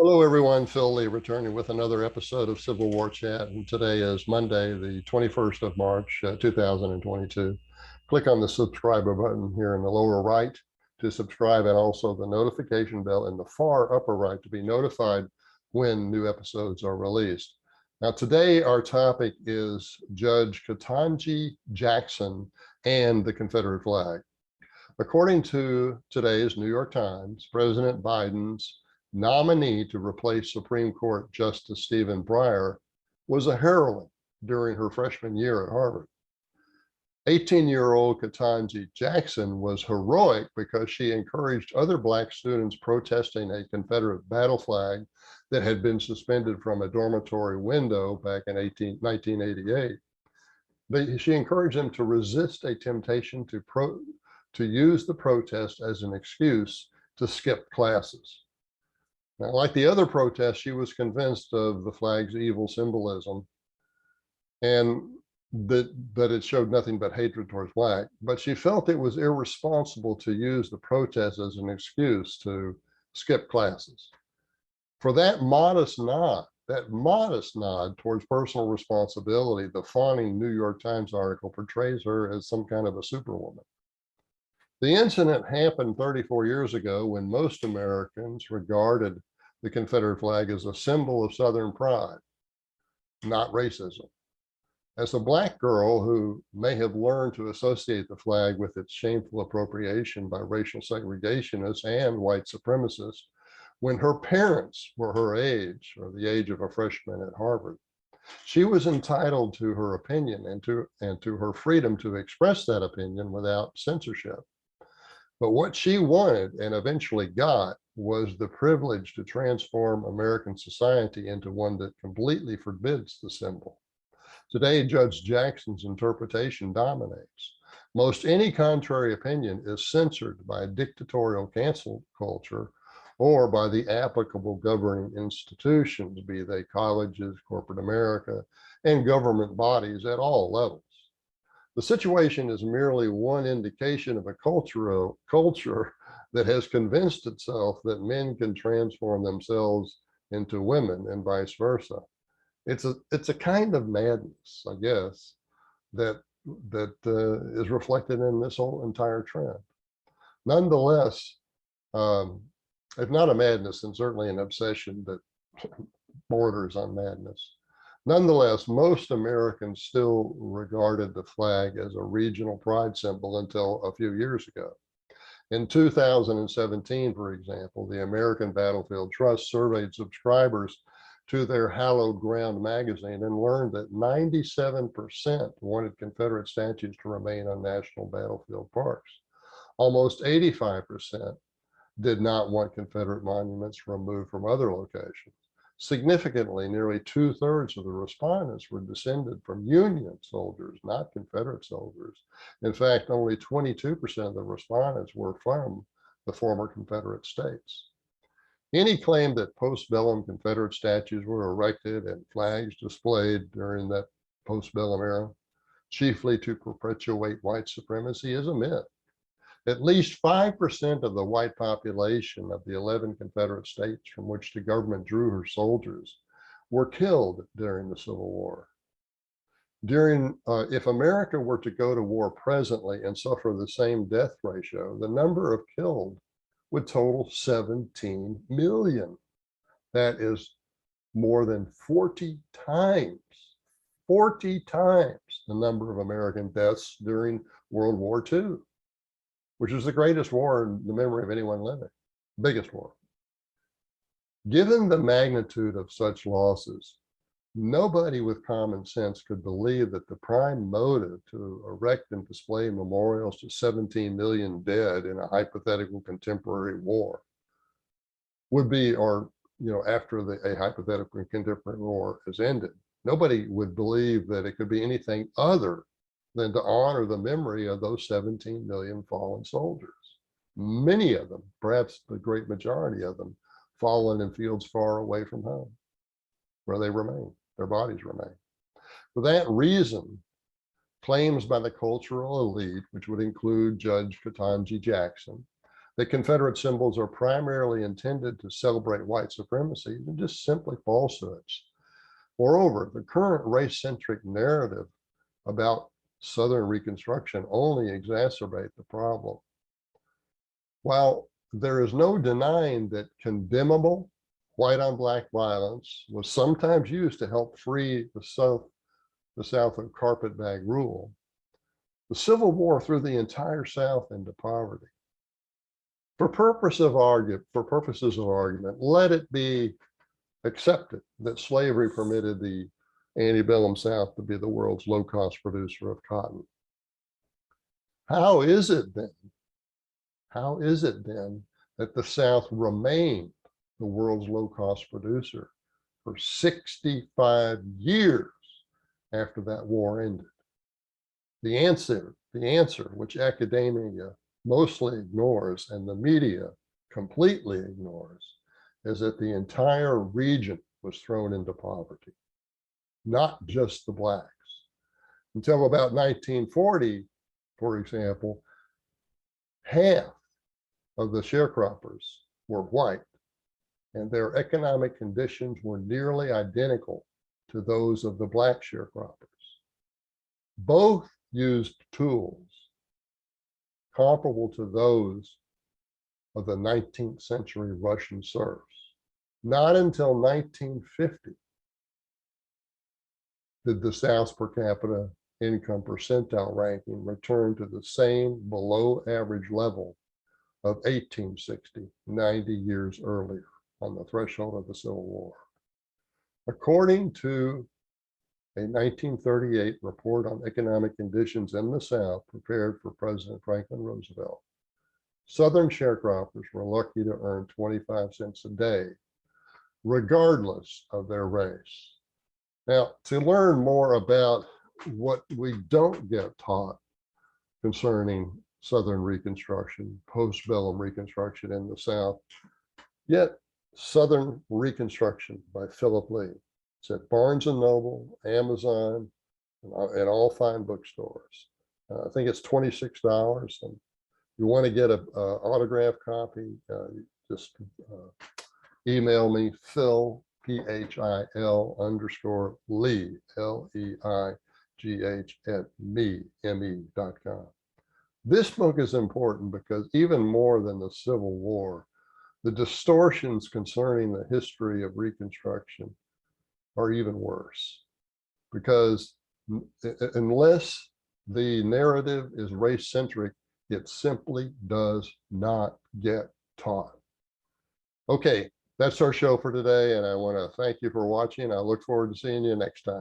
Hello, everyone. Phil Lee returning with another episode of Civil War Chat. And today is Monday, the 21st of March, 2022. Click on the subscriber button here in the lower right to subscribe, and also the notification bell in the far upper right to be notified when new episodes are released. Now, today our topic is Judge Ketanji Jackson and the Confederate flag. According to today's New York Times, President Biden's nominee to replace Supreme Court Justice Stephen Breyer was a heroine during her freshman year at Harvard. 18-year-old Ketanji Jackson was heroic because she encouraged other Black students protesting a Confederate battle flag that had been suspended from a dormitory window back in 1988. She encouraged them to resist a temptation to use the protest as an excuse to skip classes. Now, like the other protests, she was convinced of the flag's evil symbolism and that it showed nothing but hatred towards Black, but she felt it was irresponsible to use the protest as an excuse to skip classes. For that modest nod towards personal responsibility, the fawning New York Times article portrays her as some kind of a superwoman. The incident happened 34 years ago when most Americans regarded the Confederate flag as a symbol of Southern pride, not racism. As a Black girl who may have learned to associate the flag with its shameful appropriation by racial segregationists and white supremacists, when her parents were her age, or the age of a freshman at Harvard, she was entitled to her opinion and to her freedom to express that opinion without censorship. But what she wanted and eventually got was the privilege to transform American society into one that completely forbids the symbol. Today, Judge Jackson's interpretation dominates. Most any contrary opinion is censored by a dictatorial cancel culture or by the applicable governing institutions, be they colleges, corporate America, and government bodies at all levels. The situation is merely one indication of a culture that has convinced itself that men can transform themselves into women and vice versa. It's a kind of madness, I guess, that is reflected in this whole entire trend. Nonetheless, if not a madness, then certainly an obsession that borders on madness. Nonetheless, most Americans still regarded the flag as a regional pride symbol until a few years ago. In 2017, for example, the American Battlefield Trust surveyed subscribers to their Hallowed Ground magazine and learned that 97% wanted Confederate statues to remain on national battlefield parks. Almost 85% did not want Confederate monuments removed from other locations. Significantly, nearly 2/3 of the respondents were descended from Union soldiers, not Confederate soldiers. In fact, only 22% of the respondents were from the former Confederate states. Any claim that post-bellum Confederate statues were erected and flags displayed during that post-bellum era, chiefly to perpetuate white supremacy, is a myth. At least 5% of the white population of the 11 Confederate states from which the government drew her soldiers were killed during the Civil War. If America were to go to war presently and suffer the same death ratio, the number of killed would total 17 million. That is more than 40 times the number of American deaths during World War II, which is the greatest war in the memory of anyone living, biggest war. Given the magnitude of such losses, nobody with common sense could believe that the prime motive to erect and display memorials to 17 million dead in a hypothetical contemporary war would be, or after a hypothetical contemporary war is ended, nobody would believe that it could be anything other than to honor the memory of those 17 million fallen soldiers. Many of them, perhaps the great majority of them, fallen in fields far away from home, where they remain, their bodies remain. For that reason, claims by the cultural elite, which would include Judge Ketanji Jackson, that Confederate symbols are primarily intended to celebrate white supremacy and just simply falsehoods. Moreover, the current race-centric narrative about Southern Reconstruction only exacerbate the problem. While there is no denying that condemnable white on black violence was sometimes used to help free the South of carpetbag rule, the Civil War threw the entire South into poverty. For purposes of argument, let it be accepted that slavery permitted the antebellum South to be the world's low-cost producer of cotton. How is it then that the South remained the world's low-cost producer for 65 years after that war ended? The answer, which academia mostly ignores and the media completely ignores, is that the entire region was thrown into poverty, not just the blacks. Until about 1940, for example, half of the sharecroppers were white, and their economic conditions were nearly identical to those of the black sharecroppers. Both used tools comparable to those of the 19th century Russian serfs. Not until 1950 did the South's per capita income percentile ranking return to the same below average level of 1860, 90 years earlier, on the threshold of the Civil War. According to a 1938 report on economic conditions in the South prepared for President Franklin Roosevelt, Southern sharecroppers were lucky to earn 25 cents a day, regardless of their race. Now, to learn more about what we don't get taught concerning Southern Reconstruction, post-bellum Reconstruction in the South, yet Southern Reconstruction by Philip Lee. It's at Barnes & Noble, Amazon, and all fine bookstores. I think it's $26. And you want to get an autographed copy, just email me, Phil, PHIL_Lee, LEIGH @me.com. This book is important because even more than the Civil War, the distortions concerning the history of Reconstruction are even worse, because unless the narrative is race-centric, it simply does not get taught. Okay, that's our show for today, and I want to thank you for watching. I look forward to seeing you next time.